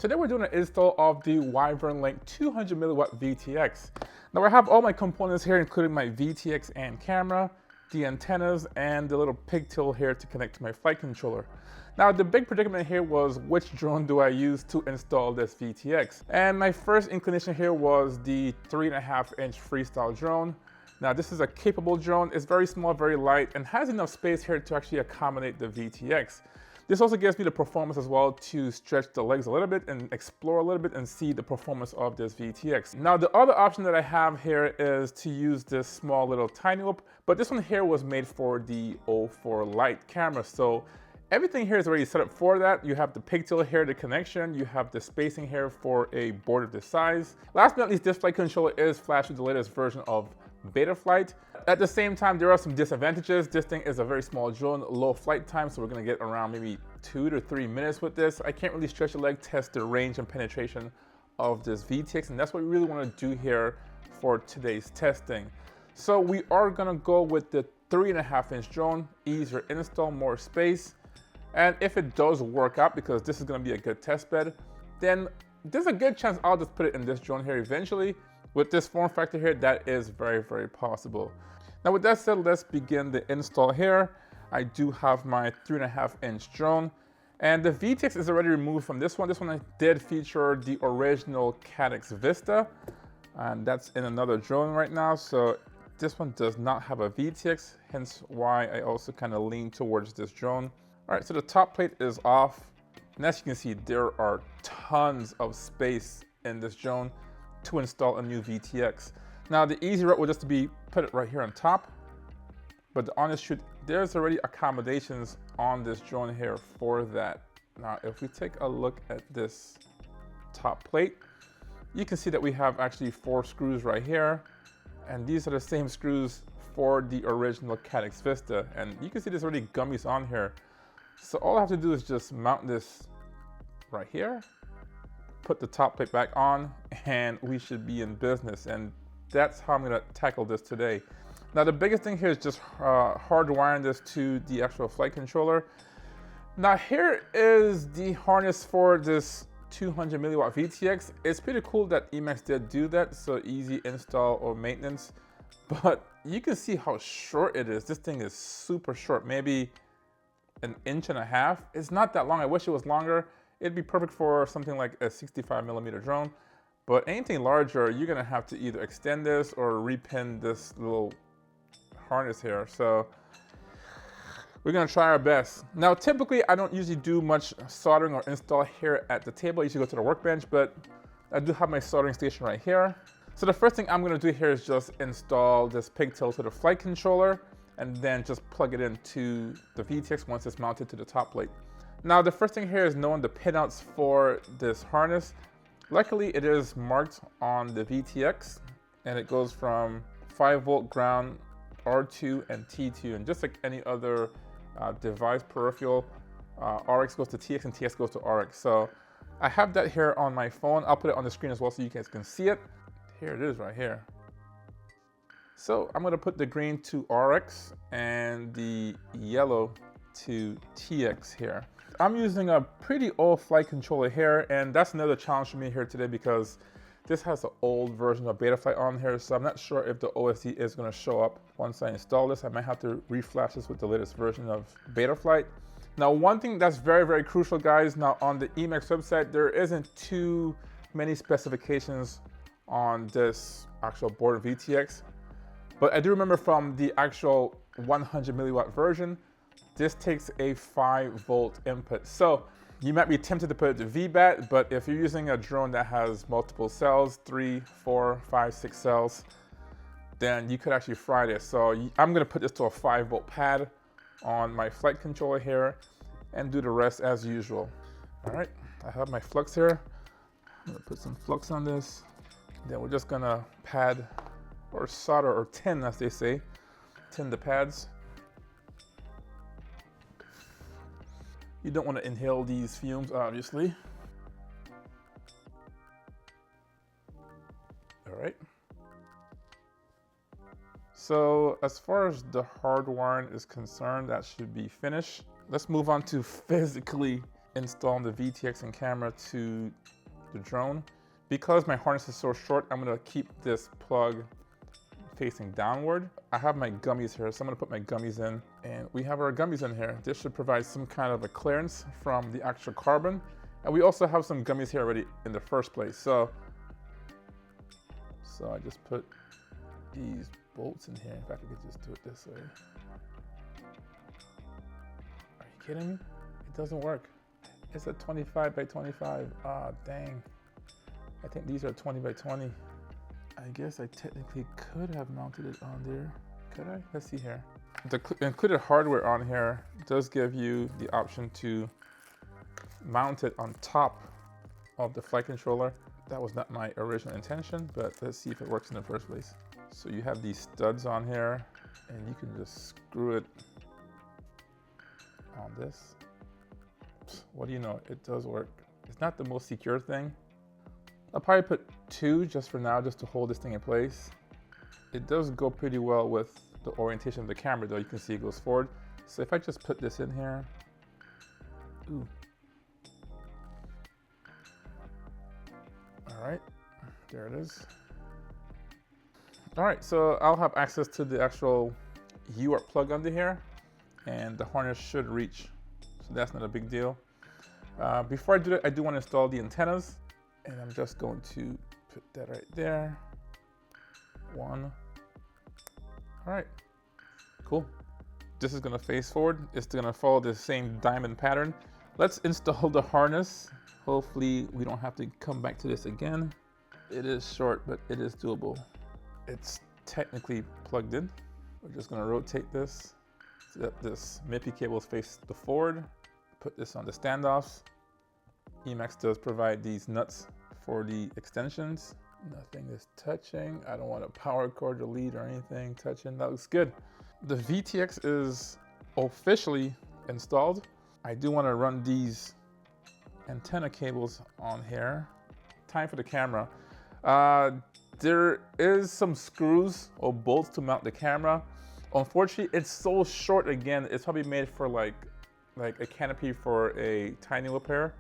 Today we're doing an install of the Wyvern Link 200 milliwatt VTX. Now I have all my components here, including my VTX and camera, the antennas, and the little pigtail here to connect to my flight controller. Now the big predicament here was which drone do I use to install this VTX? And my first inclination here was the 3.5-inch freestyle drone. Now this is a capable drone, it's very small, very light, and has enough space here to actually accommodate the VTX. This also gives me the performance as well to stretch the legs a little bit and explore a little bit and see the performance of this VTX. Now the other option that I have here is to use this small little tiny whoop, but this one here was made for the 04 Lite camera. So everything here is already set up for that. You have the pigtail here, the connection, you have the spacing here for a board of this size. Last but not least, this flight controller is flashed with the latest version of Betaflight. At the same time, there are some disadvantages. This thing is a very small drone, low flight time, so we're gonna get around maybe 2 to 3 minutes with this. I can't really stretch the leg, test the range and penetration of this VTX, and that's what we really wanna do here for today's testing. So we are gonna go with the 3.5-inch drone, easier install, more space. And if it does work out, because this is gonna be a good test bed, then there's a good chance I'll just put it in this drone here eventually. With this form factor here, that is very, very possible. Now with that said, let's begin the install here. I do have my 3.5-inch drone, and the VTX is already removed from this one. This one did feature the original Caddx Vista, and that's in another drone right now. So this one does not have a VTX, hence why I also kind of lean towards this drone. All right, so the top plate is off, and as you can see, there are tons of space in this drone to install a new VTX. Now the easy route would just be put it right here on top, but the honest truth, there's already accommodations on this drone here for that. Now if we take a look at this top plate, you can see that we have actually 4 screws right here, and these are the same screws for the original Caddx Vista, and you can see there's already gummies on here. So all I have to do is just mount this right here, put the top plate back on, and we should be in business. And that's how I'm gonna tackle this today. Now the biggest thing here is just hardwiring this to the actual flight controller. Now here is the harness for this 200 milliwatt VTX. It's pretty cool that EMAX did do that, so easy install or maintenance. But you can see how short it is. This thing is super short, maybe 1.5 inches. It's not that long. I wish it was longer. It'd be perfect for something like a 65mm drone, but anything larger, you're gonna have to either extend this or repin this little harness here. So we're gonna try our best. Now, typically, I don't usually do much soldering or install here at the table. I usually go to the workbench, but I do have my soldering station right here. So the first thing I'm gonna do here is just install this pigtail to the flight controller and then just plug it into the VTX once it's mounted to the top plate. Now the first thing here is knowing the pinouts for this harness. Luckily it is marked on the VTX, and it goes from 5-volt ground, R2 and T2, and just like any other device peripheral, RX goes to TX and TX goes to RX. So I have that here on my phone. I'll put it on the screen as well so you guys can see it. Here it is right here. So I'm gonna put the green to RX and the yellow to TX here. I'm using a pretty old flight controller here, and that's another challenge for me here today because this has an old version of Betaflight on here, so I'm not sure if the OSD is going to show up once I install this. I might have to reflash this with the latest version of Betaflight. Now, one thing that's very, very crucial, guys, now on the EMAX website, there isn't too many specifications on this actual board VTX, but I do remember from the actual 100 milliwatt version, this takes a 5-volt input. So you might be tempted to put it to VBAT, but if you're using a drone that has multiple cells, 3, 4, 5, 6 cells, then you could actually fry this. So I'm gonna put this to a 5-volt pad on my flight controller here and do the rest as usual. All right, I have my flux here. I'm gonna put some flux on this. Then we're just gonna pad or solder or tin, as they say, tin the pads. You don't want to inhale these fumes, obviously. All right. So as far as the hardwiring is concerned, that should be finished. Let's move on to physically installing the VTX and camera to the drone. Because my harness is so short, I'm gonna keep this plug facing downward. I have my gummies here, so I'm gonna put my gummies in, and we have our gummies in here. This should provide some kind of a clearance from the actual carbon. And we also have some gummies here already in the first place. So I just put these bolts in here. In fact, I could just do it this way. Are you kidding me? It doesn't work. It's a 25 by 25. Ah, dang. I think these are 20 by 20. I guess I technically could have mounted it on there. Could I? Let's see here. The included hardware on here does give you the option to mount it on top of the flight controller. That was not my original intention, but let's see if it works in the first place. So you have these studs on here, and you can just screw it on this. What do you know? It does work. It's not the most secure thing. I'll probably put 2 just for now, just to hold this thing in place. It does go pretty well with the orientation of the camera, though. You can see it goes forward. So if I just put this in here, ooh. All right, there it is. All right, so I'll have access to the actual UART plug under here, and the harness should reach, so that's not a big deal. Before I do that, I do want to install the antennas, and I'm just going to put that right there. 1. All right, cool. This is gonna face forward. It's gonna follow the same diamond pattern. Let's install the harness. Hopefully we don't have to come back to this again. It is short, but it is doable. It's technically plugged in. We're just gonna rotate this so that this MIPI cable is faced the forward. Put this on the standoffs. EMAX does provide these nuts for the extensions. Nothing is touching. I don't want a power cord or lead or anything touching. That looks good. The VTX is officially installed. I do want to run these antenna cables on here. Time for the camera. There is some screws or bolts to mount the camera. Unfortunately, it's so short again. It's probably made for like a canopy for a tiny little pair.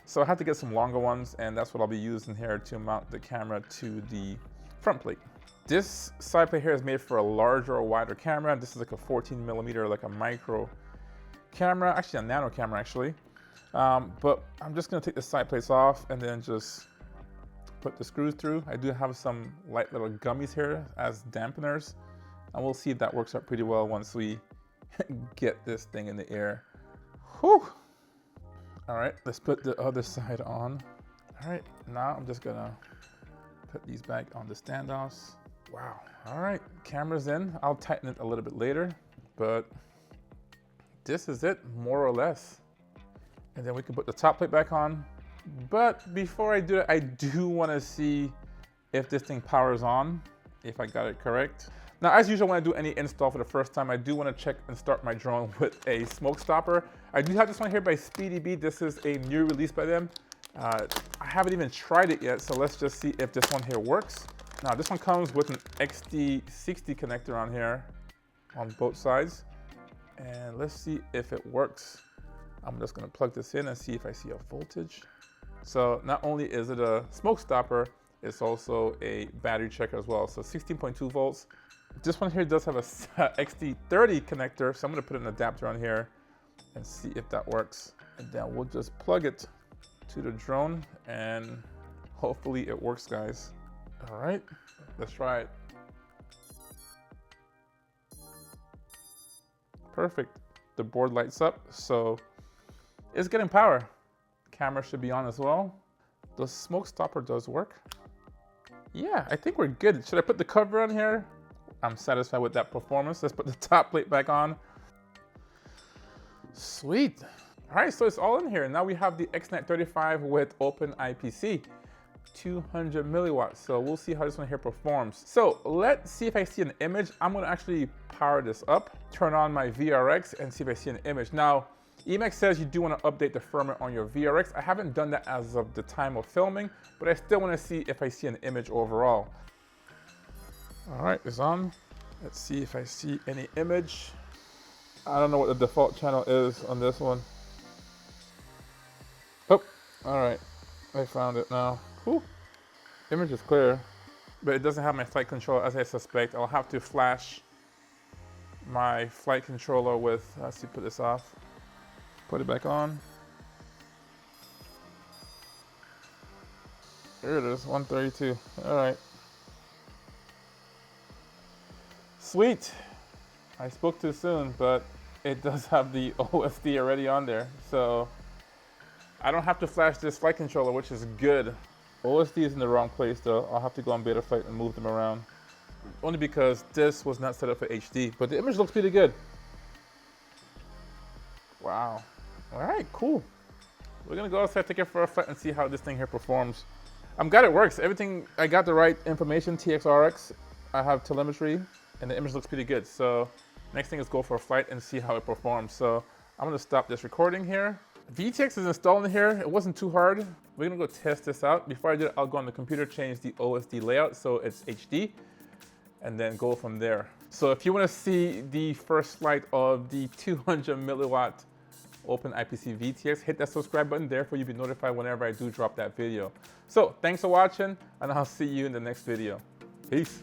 So I have to get some longer ones, and that's what I'll be using here to mount the camera to the front plate. This side plate here is made for a larger or wider camera. This is like a 14mm, like a micro camera, actually a nano camera actually. But I'm just gonna take the side plates off and then just put the screws through. I do have some light little gummies here as dampeners, and we'll see if that works out pretty well once we get this thing in the air. Whew. All right, let's put the other side on. All right, now I'm just gonna put these back on the standoffs. Wow, all right, camera's in. I'll tighten it a little bit later, but this is it, more or less. And then we can put the top plate back on. But before I do it, I do wanna see if this thing powers on, if I got it correct. Now, as usual, when I do any install for the first time, I do want to check and start my drone with a smoke stopper. I do have this one here by SpeedyB. This is a new release by them. I haven't even tried it yet, so let's just see if this one here works. Now, this one comes with an XD60 connector on here on both sides. And let's see if it works. I'm just going to plug this in and see if I see a voltage. So not only is it a smoke stopper, it's also a battery checker as well. So 16.2 volts. This one here does have a XD30 connector, so I'm gonna put an adapter on here and see if that works. And then we'll just plug it to the drone and hopefully it works, guys. All right, let's try it. Perfect, the board lights up, so it's getting power. Camera should be on as well. The smoke stopper does work. Yeah, I think we're good. Should I put the cover on here? I'm satisfied with that performance. Let's put the top plate back on. Sweet. All right, so it's all in here. Now we have the X-Night35 with OpenIPC, 200 milliwatts. So we'll see how this one here performs. So let's see if I see an image. I'm gonna actually power this up, turn on my VRX and see if I see an image. Now, EMAX says you do want to update the firmware on your VRX. I haven't done that as of the time of filming, but I still want to see if I see an image overall. All right, it's on. Let's see if I see any image. I don't know what the default channel is on this one. All right, I found it now. Whew. Image is clear, but it doesn't have my flight controller as I suspect. I'll have to flash my flight controller with, let's see, put this off, put it back on. Here it is, 132. All right. Sweet. I spoke too soon, but it does have the OSD already on there. So I don't have to flash this flight controller, which is good. OSD is in the wrong place though. I'll have to go on Betaflight and move them around. Only because this was not set up for HD, but the image looks pretty good. Wow. All right, cool. We're gonna go outside, take it for a flight and see how this thing here performs. I'm glad it works. Everything, I got the right information, TXRX. I have telemetry and the image looks pretty good. So next thing is go for a flight and see how it performs. So I'm gonna stop this recording here. VTX is installed in here. It wasn't too hard. We're gonna go test this out. Before I do it, I'll go on the computer, change the OSD layout so it's HD, and then go from there. So if you wanna see the first flight of the 200 milliwatt OpenIPC VTX, hit that subscribe button there for you to be notified whenever I do drop that video. So thanks for watching, and I'll see you in the next video. Peace.